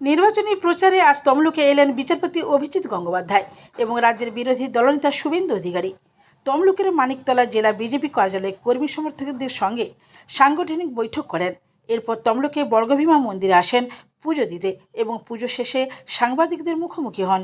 নির্বাচনী প্রচারে আজ তমলুকে এলেন বিচারপতি অভিজিৎ গঙ্গোপাধ্যায় এবং রাজ্যের বিরোধী দলনেতা শুভেন্দু অধিকারী। তমলুকের মানিকতলা জেলা বিজেপি কার্যালয়ে কর্মী সমর্থকদের সঙ্গে সাংগঠনিক বৈঠক করেন। এরপর তমলুকে বর্গভীমা মন্দিরে আসেন পুজো দিতে এবং পুজো শেষে সাংবাদিকদের মুখোমুখি হন।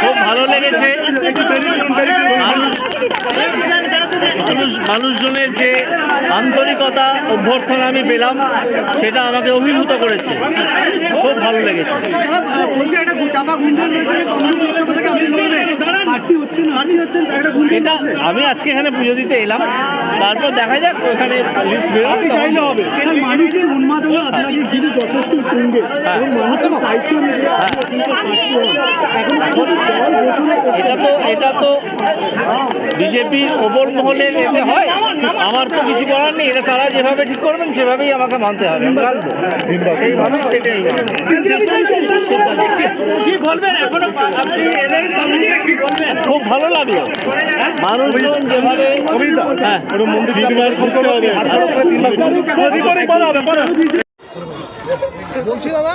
খুব ভালো লেগেছে। মানুষজনের যে আন্তরিকতা অভ্যর্থনা আমি পেলাম, সেটা আমাকে অভিভূত করেছে। খুব ভালো লেগেছে। এটা আমি আজকে এখানে পুজো দিতে এলাম, তারপর দেখা যাক ওখানে লিস্ট বেরোবে। এটা তো বিজেপির ওপর মহলের এতে হয়, আমার তো কিছু করার নেই। এটা তারা যেভাবে ঠিক করবেন সেভাবেই আমাকে মানতে হবে। সেইভাবে সেটাই কি বলবেন এখনো আপনি এদের কি বলবেন? খুব ভালো লাগলো মানুষজন যেভাবে বলছি দাদা,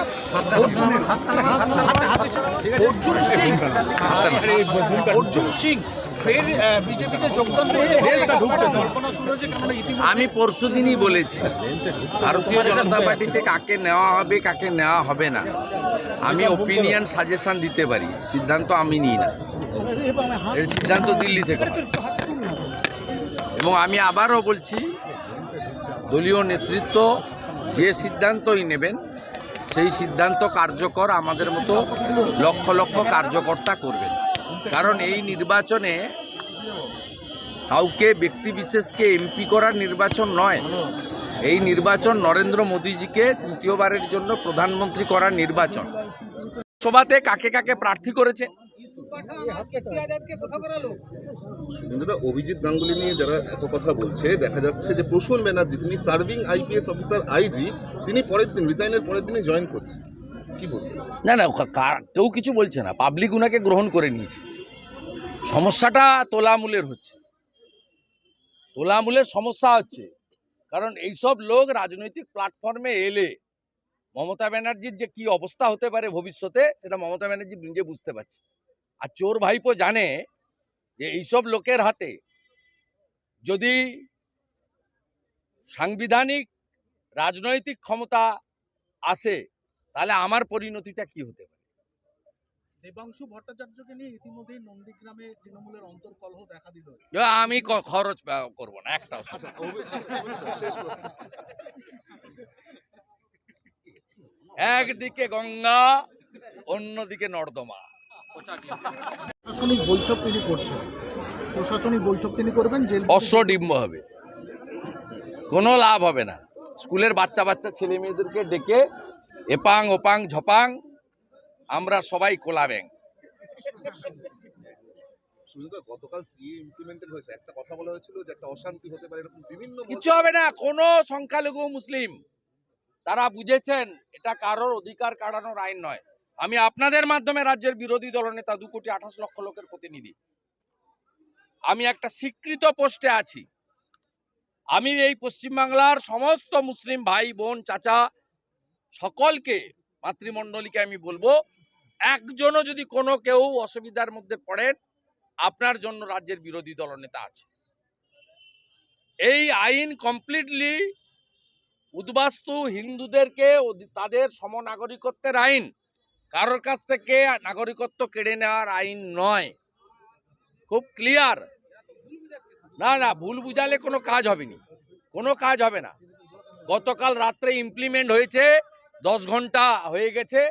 অর্জুন সিং ফের বিজেপিতে যোগদান আমি পরশুদিনই বলেছি ভারতীয় জনতা পার্টিতে কাকে নেওয়া হবে কাকে নেওয়া হবে না আমি ওপিনিয়ন সাজেশন দিতে পারি, সিদ্ধান্ত আমি নিই না। এর সিদ্ধান্ত দিল্লি থেকে হয়। এবং আমি আবারও বলছি, দলীয় নেতৃত্ব যে সিদ্ধান্তই নেবেন সেই সিদ্ধান্ত কার্যকর আমাদের মতো লক্ষ লক্ষ কার্যকর্তা করবেন। কারণ এই নির্বাচনে কাউকে ব্যক্তিবিশেষকে এমপি করার নির্বাচন নয়। এই নির্বাচন নরেন্দ্র মোদীজিকে তৃতীয়বারের জন্য প্রধানমন্ত্রী করার নির্বাচন। সভাতে কাকে কাকে প্রার্থী করেছে? অভিজিৎ গাঙ্গুলি নিয়ে যারা এত কথা বলছে, দেখা যাচ্ছে যে প্রসূন ব্যানার্জি, তিনি সার্ভিং আইপিএস অফিসার আইজি, তিনি পরের দিন রিজাইনের পরের দিনে জয়েন করছে। কি বলবেন? না না, কেউ কিছু বলছে না, পাবলিক উনাকে গ্রহণ করে নিয়েছে। সমস্যাটা তোলামূলের হচ্ছে, তোলামূলের সমস্যা হচ্ছে। কারণ এইসব লোক রাজনৈতিক প্ল্যাটফর্মে এলে মমতা ব্যানার্জির যে কি অবস্থা হতে পারে ভবিষ্যতে, সেটা মমতা ব্যানার্জি নিজে বুঝতে পারছে। আর চোর ভাইপো জানে যে এইসব লোকের হাতে যদি সাংবিধানিক রাজনৈতিক ক্ষমতা আসে, তাহলে আমার পরিণতিটা কি হতে পারে। দেবাংশু ভট্টাচার্যকে নিয়ে ইতিমধ্যেই নন্দীগ্রামে তৃণমূলের অন্তর্কলহ দেখা দিল। আমি খরচ করবো না একটাও। একদিকে গঙ্গা, অন্যদিকে নর্দমা। প্রশাসনিক বৈঠক তিনি করছেন, প্রশাসনিক বৈঠক তিনি করবেন, অশ্বডিম্ব হবে, কোনো লাভ হবে না। স্কুলের বাচ্চা বাচ্চা ছেলে মেয়েদেরকে ডেকে এপাং ওপাং ঝপাং আমরা সবাই কোলা ব্যাং। গতকাল সিএ ইমপ্লিমেন্টেড হয়েছে, একটা কথা বলা হয়েছিল যে একটা অশান্তি হতে পারে, এরকম বিভিন্ন কিছু হবে না। কোনো সংখ্যালঘু মুসলিম তারা বুঝেছেন এটা কারোর অধিকার কাটানোর আইন নয়। আমি আপনাদের মাধ্যমে রাজ্যের বিরোধী দলনেতা 2,28 লক্ষ লোকের প্রতিনিধি, আমি একটা স্বীকৃত পোস্টে আছি। আমি এই পশ্চিমবাংলার সমস্ত মুসলিম ভাই বোন চাচা সকলকে, মাতৃমণ্ডলীকে আমি বলবো, একজনও যদি কোনো কেউ অসুবিধার মধ্যে পড়েন, আপনার জন্য রাজ্যের বিরোধী দলনেতা আছে। এই আইন কমপ্লিটলি উদ্বাস্তু হিন্দুদেরকে তাদের সমনাগরিকত্বের আইন, কারোর কাছ থেকে নাগরিকত্ব কেড়ে নেওয়ার আইন নয়। খুব ক্লিয়ার। না না, ভুল বুঝালে কোনো কাজ হবে না, কোনো কাজ হবে না। গতকাল রাত্রে ইমপ্লিমেন্ট হয়েছে, 10 ঘন্টা হয়ে গেছে,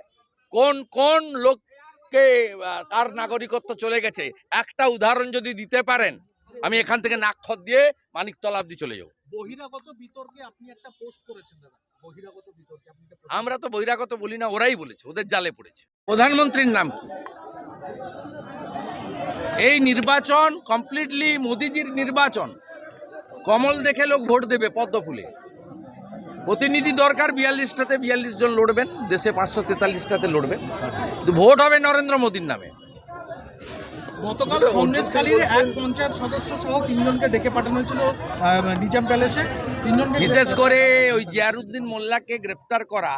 কোন কোন লোককে কার নাগরিকত্ব চলে গেছে একটা উদাহরণ যদি দিতে পারেন, আমি এখান থেকে নাকখত দিয়ে মানিকতলা অব্দি চলে যাবো। বহিরাগত বিতর্কে আপনি একটা পোস্ট করেছেন দাদা, বহিরাগত বিতর্কে আপনি একটা post আমরা তো বহিরাগত বলি না, ওরাই বলেছে, ওদের জালে পড়েছে। প্রধানমন্ত্রীর নাম কি? এই নির্বাচন কমপ্লিটলি মোদিজির নির্বাচন। কমল দেখে লোক ভোট দেবে পদ্ম ফুলে। প্রতিনিধি দরকার 42টাতে 42 জন লড়বেন, দেশে 543টাতে লড়বেন, কিন্তু ভোট হবে নরেন্দ্র মোদীর নামে। গতকাল অর্জুন সিং সন্দেশখালীর এক বলছেন- পঞ্চায়েত সদস্য সহ 3 জনকে ডেকে পাঠানো হয়েছিল নিজাম প্যালেসে। 3 জনকে বিশেষ করে ওই জিয়ারউদ্দিন মোল্লাকে গ্রেপ্তার করা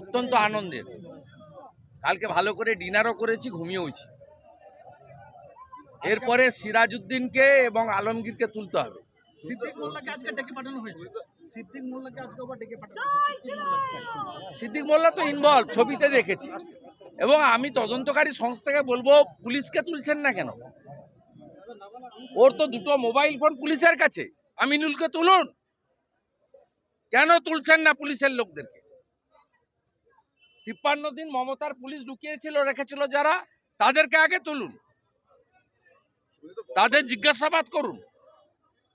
অত্যন্ত আনন্দের। কালকে ভালো করে ডিনারও করেছি, ঘুমিয়েওছি। এরপরে সিরাজউদ্দিনকে এবং আলমগীরকে তুলতে হবে। সিদ্দিক মোল্লাকে আজকে ডেকে পাঠানো হয়েছে। সিদ্দিক মোল্লাকে আজকে আবার ডেকে পাঠানো হয়েছে। সিদ্দিক মোল্লা তো ইনভলভ, ছবিতে দেখেছি। এবং আমি তদন্তকারী সংস্থাকে বলবো, পুলিশকে তুলছেন না কেন? ওর তো 2টো মোবাইল ফোন পুলিশের কাছে, আমিনুলকে তুলুন। কেন তুলছেন না পুলিশের লোকদেরকে? 53 দিন মমতার পুলিশ লুকিয়েছিল, রেখেছিল যারা, তাদেরকে আগে তুলুন, তাদের জিজ্ঞাসাবাদ করুন।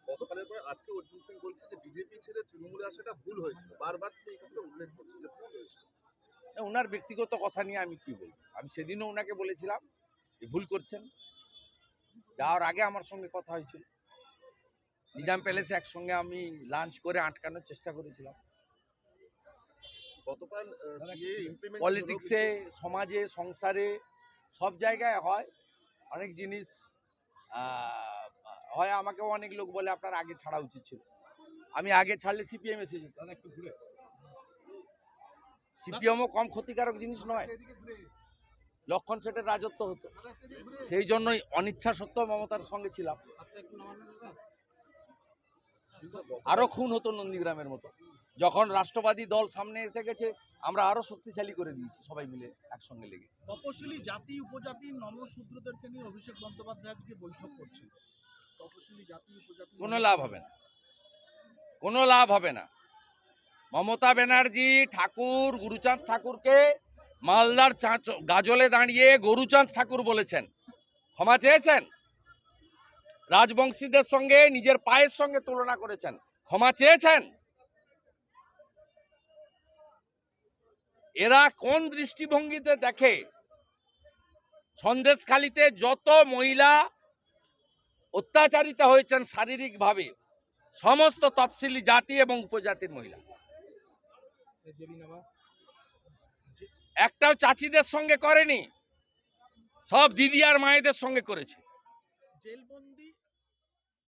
গতকালের পরে আজকে অর্জুন সিং বলছে যে বিজেপি ছেড়ে তৃণমূলে আসাটা ভুল হয়েছিল। বারবার তিনি এই কথাটা উল্লেখ করছেন যে ভুল হয়েছিল। ওনার ব্যক্তিগত কথা নিয়ে আমি কি বলবো? আমি সেদিনও ওনাকে বলেছিলাম যে ভুল করছেন। যাওয়ার আগে আমার সঙ্গে কথা হয়েছিল, নিজাম প্যালেসে একসঙ্গে আমি লাঞ্চ করে আটকানোর চেষ্টা করেছিলাম। গতকাল সিএ ইমপ্লিমেন্ট পলিটিক্সে, সমাজে, সংসারে সব জায়গায় হয় অনেক জিনিস। হয় আমাকেও অনেক লোক বলে আপনার আগে ছাড়া উচিত ছিল। আমি আগে ছাড়লে সিপিএম এসে যেত। সিপিএমও কম ক্ষতিকারক জিনিস নয়, লক্ষণ সেটের রাজত্ব হতো। সেই জন্যই অনিচ্ছা সত্ত্বেও মমতার সঙ্গে ছিলাম। আরো খুন হতো নন্দীগ্রামের মতো। যখন রাষ্ট্রবাদী দল সামনে এসে গেছে, আমরা আরো শক্তিশালী করে দিয়েছি সবাই মিলে একসঙ্গে লেগে। তপশিলি জাতি উপজাতি নমশূদ্রদেরকে নিয়ে অভিষেক বন্দ্যোপাধ্যায় আজকে বৈঠক করছেন। তপশিলি জাতি উপজাতি কোনো লাভ হবে না, কোনো লাভ হবে না। মমতা ব্যানার্জি ঠাকুর, গুরুচাঁদ ঠাকুরকে মালদার গাজলে দাঁড়িয়ে গরুচাঁদ ঠাকুর বলেছেন, ক্ষমা চেয়েছেন। রাজবংশীদের সঙ্গে নিজের পায়ের সঙ্গে তুলনা করেছেন, ক্ষমা চেয়েছেন। এরা কোন দৃষ্টিভঙ্গিতে দেখে? সন্দেশখালীতে যত মহিলা অত্যাচারিত হয়েছেন শারীরিকভাবে, সমস্ত তফসিলি জাতি এবং উপজাতির মহিলা। একটাও চাচিদের সঙ্গে করেনি, সব দিদি আর মায়েদের সঙ্গে করেছে। জেলবন্দি